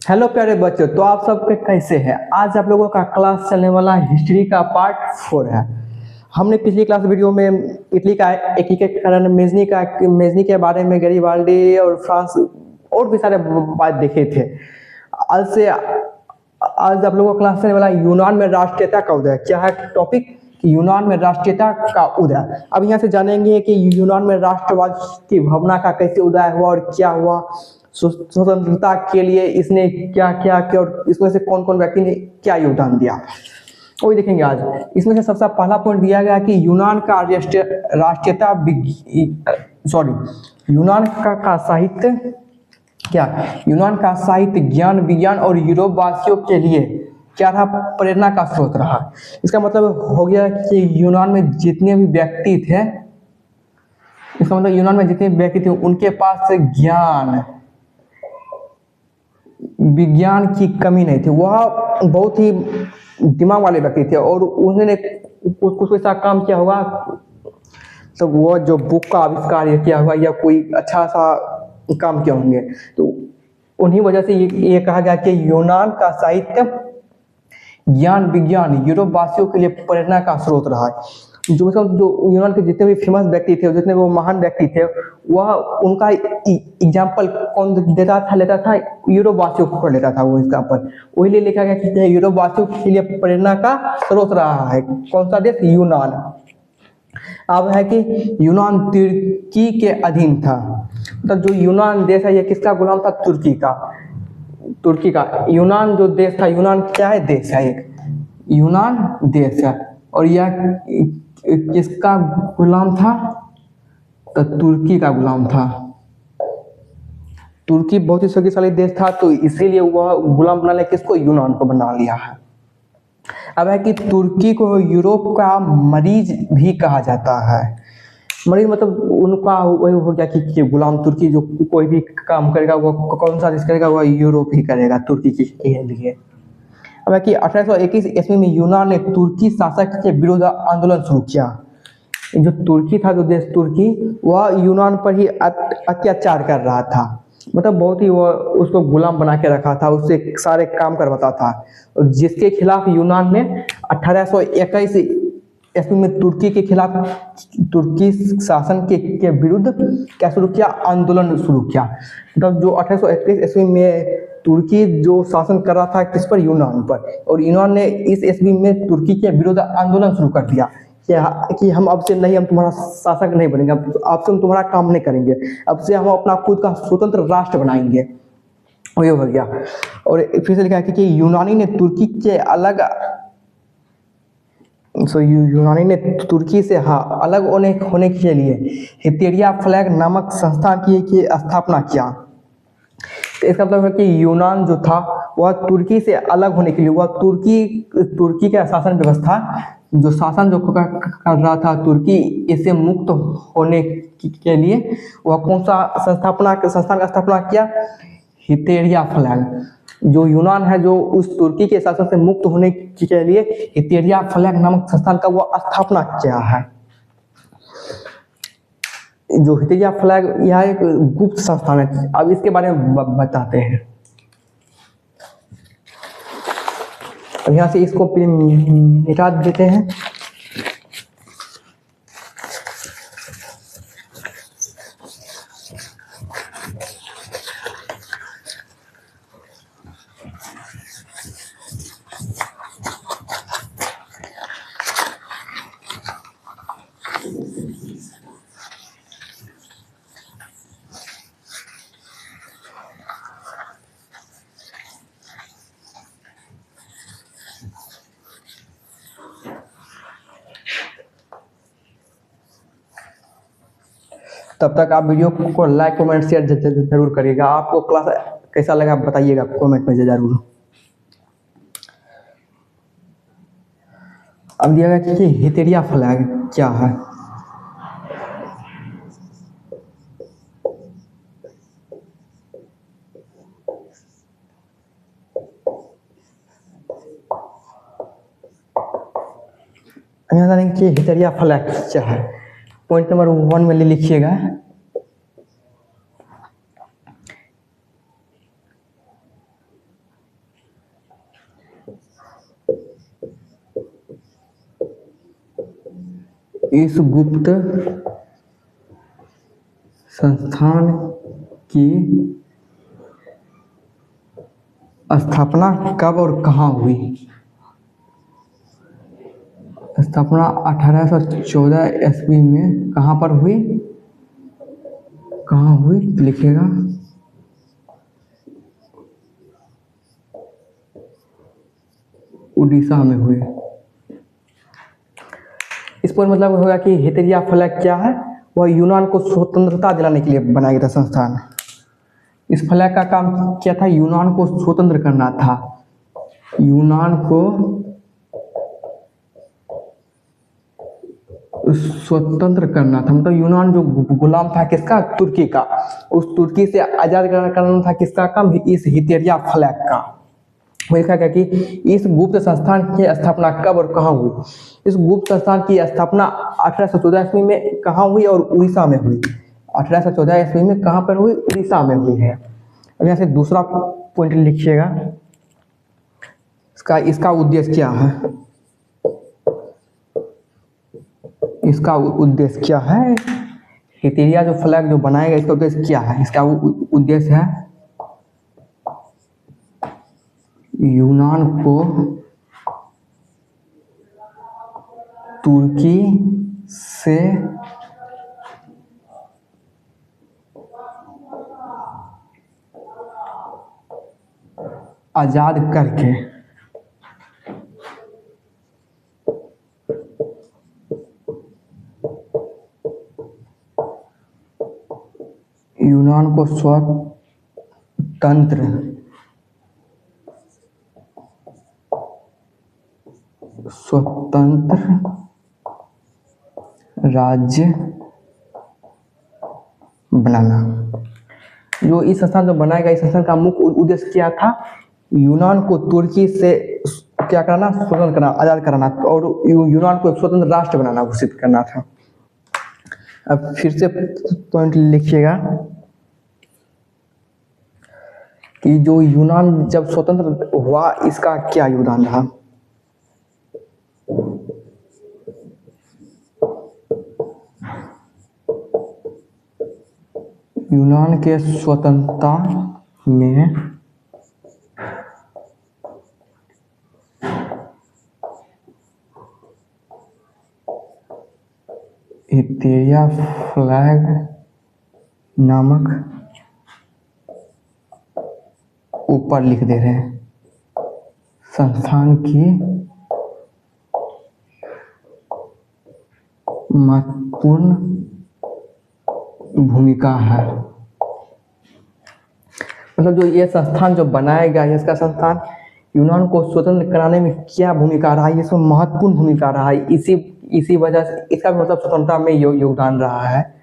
Hello प्यारे बच्चों, तो आप सबके कैसे हैं। आज आप लोगों का क्लास चलने वाला हिस्ट्री का पार्ट 4 है। हमने पिछली क्लास वीडियो में इटली का एकीकरण, मेजनी के बारे में, गैरीबाल्डी और फ्रांस और भी सारे बात देखे थे। आज आप लोगों का क्लास चलने वाला यूनान में राष्ट्रीयता का उदय। क्या है टॉपिक? यूनान में राष्ट्रीयता का उदय। अब यहाँ से जानेंगे कि यूनान में राष्ट्रवाद की भावना का कैसे उदय हुआ और क्या हुआ, स्वतंत्रता के लिए इसने क्या क्या किया और इसमें से कौन कौन व्यक्ति ने क्या योगदान दिया, वही देखेंगे आज। इसमें से सबसे पहला पॉइंट दिया गया कि यूनान का राष्ट्रीयता यूनान का साहित्य क्या, यूनान का साहित्य ज्ञान, विज्ञान और यूरोप वासियों के लिए क्या रहा, प्रेरणा का स्रोत रहा। इसका मतलब हो गया कि यूनान में जितने भी व्यक्ति थे, इसका मतलब यूनान में जितने व्यक्ति थे उनके पास ज्ञान विज्ञान की कमी नहीं थी। वह बहुत ही दिमाग वाले व्यक्ति थे और उन्होंने कुछ ऐसा काम किया होगा, तो वो जो बुक का आविष्कार किया होगा या कोई अच्छा सा काम किए होंगे। तो उन्हीं वजह से ये कहा गया कि यूनान का साहित्य ज्ञान विज्ञान यूरोप वासियों के लिए प्रेरणा का स्रोत रहा है। जो यूनान के जितने भी फेमस व्यक्ति थे, जितने वो महान व्यक्ति थे, वह उनका एग्जाम्पल कौन लेता था, यूरोप वासियों को लेता था वो एग्जाम्पल। वही लिए लिखा गया कि यूरोप वासियों के लिए प्रेरणा का स्रोत रहा है। कौन सा देश? यूनान। अब है कि यूनान तुर्की के अधीन था। मतलब जो यूनान देश है ये किसका गुलाम था? तुर्की का। यूनान जो देश था, यूनान क्या है? देश है एक, यूनान देश है। और यह किसका गुलाम था? तो तुर्की का गुलाम था। तुर्की बहुत ही शक्तिशाली देश था, तो इसीलिए वह गुलाम बना लिया किसको? यूनान को बना लिया है। अब है कि तुर्की को यूरोप का मरीज भी कहा जाता है। मरीज मतलब उनका वही हो गया कि गुलाम तुर्की, जो कोई भी काम करेगा वो कौन सा देश करेगा? वह यूरोप ही करेगा तुर्की के लिए। अब है कि 1821 ईस्वी में यूनान ने तुर्की शासक के विरुद्ध आंदोलन शुरू किया। जो तुर्की था, जो देश तुर्की, वह यूनान पर ही अत्याचार कर रहा था। मतलब बहुत ही वो उसको गुलाम बना के रखा था, उससे सारे काम करवाता था। और जिसके खिलाफ यूनान ने 1821 ईस्वी में तुर्की के खिलाफ, तुर्की शासन के विरुद्ध क्या शुरू किया? आंदोलन शुरू किया। मतलब जो 1821 ईस्वी में तुर्की जो शासन कर रहा था किस पर? यूनान पर। और यूनान ने इस ईस्वी में तुर्की के विरुद्ध आंदोलन शुरू कर दिया कि हम अब से नहीं, हम तुम्हारा शासक नहीं बनेंगे, अब से हम तुम्हारा काम नहीं करेंगे, अब से हम अपना खुद का स्वतंत्र राष्ट्र बनाएंगे। और ये हो गया। और फिर से लिखा है कि यूनानी ने तुर्की के अलग यूनानी ने तुर्की से अलग होने के लिए हितेरिया फ्लैग नामक संस्थान की स्थापना किया। तो इसका मतलब है कि यूनान जो था वह तुर्की से अलग होने के लिए, वह तुर्की का शासन व्यवस्था, जो शासन जो कर रहा था तुर्की, इससे मुक्त होने के लिए वह कौन सा संस्थान का स्थापना किया? हितेरिया फ्लैग। जो यूनान है जो उस तुर्की के शासन से मुक्त होने के लिए हितेरिया फ्लैग नामक संस्थान का वो स्थापना किया है। जो हितेरिया फ्लैग यह एक गुप्त संस्थान है। अब इसके बारे में बताते हैं। अब यहाँ से इसको मिटा देते हैं। तब तक आप वीडियो को लाइक कमेंट शेयर जरूर करिएगा। आपको क्लास कैसा लगा बताइएगा कमेंट में जरूर। अब दिया गया कि हितेरिया फ्लैग क्या है। यहाँ जानेंगे कि हितेरिया फ्लैग क्या है। पॉइंट नंबर 1 में लिखिएगा। इस गुप्त संस्थान की स्थापना कब और कहाँ हुई? स्थापना 1814 ईस्वी में कहाँ पर हुई? कहाँ हुई लिखिएगा। उड़ीसा में हुई। इस पर मतलब होगा कि हेतेरिया फलक क्या है? वह यूनान को स्वतंत्रता दिलाने के लिए बनाया गया था संस्थान। इस फलक का काम क्या था? यूनान को स्वतंत्र करना था। यूनान को स्वतंत्र करना था, मतलब यूनान जो गुलाम था किसका? तुर्की का। उस तुर्की से आजाद करना था किसका काम? इस हेतेरिया फलक का। वो लिखा गया कि इस गुप्त संस्थान की स्थापना कब और कहाँ हुई? इस गुप्त संस्थान की स्थापना 1814 ईस्वी में कहाँ हुई? और उड़ीसा में हुई। 1814 ईस्वी में कहाँ पर हुई? उड़ीसा में हुई है। अब यहाँ से दूसरा पॉइंट लिखिएगा। इसका उद्देश्य क्या है? इसका उद्देश्य क्या है? हेतेरिया जो फ्लैग जो बनाएगा इसका उद्देश्य क्या है? इसका उद्देश्य है यूनान को तुर्की से आजाद करके यूनान को स्वतंत्र राज्य बनाना। जो इस संस्थान जो बनाएगा, इस संस्थान का मुख्य उद्देश्य क्या था? यूनान को तुर्की से क्या करना? स्वतंत्र करना, आजाद कराना और यूनान को एक स्वतंत्र राष्ट्र बनाना, घोषित करना था। अब फिर से पॉइंट लिखिएगा कि जो यूनान जब स्वतंत्र हुआ इसका क्या योगदान रहा? यूनान के स्वतंत्रता में हेतेरिया फ्लैग नामक, ऊपर लिख दे रहे हैं, संस्थान की महत्वपूर्ण भूमिका है। मतलब जो ये संस्थान जो बनाया गया है, इसका संस्थान यूनान को स्वतंत्र कराने में क्या भूमिका रहा है? इसमें महत्वपूर्ण भूमिका रहा है। इसी वजह से इसका मतलब स्वतंत्रता में योगदान रहा है।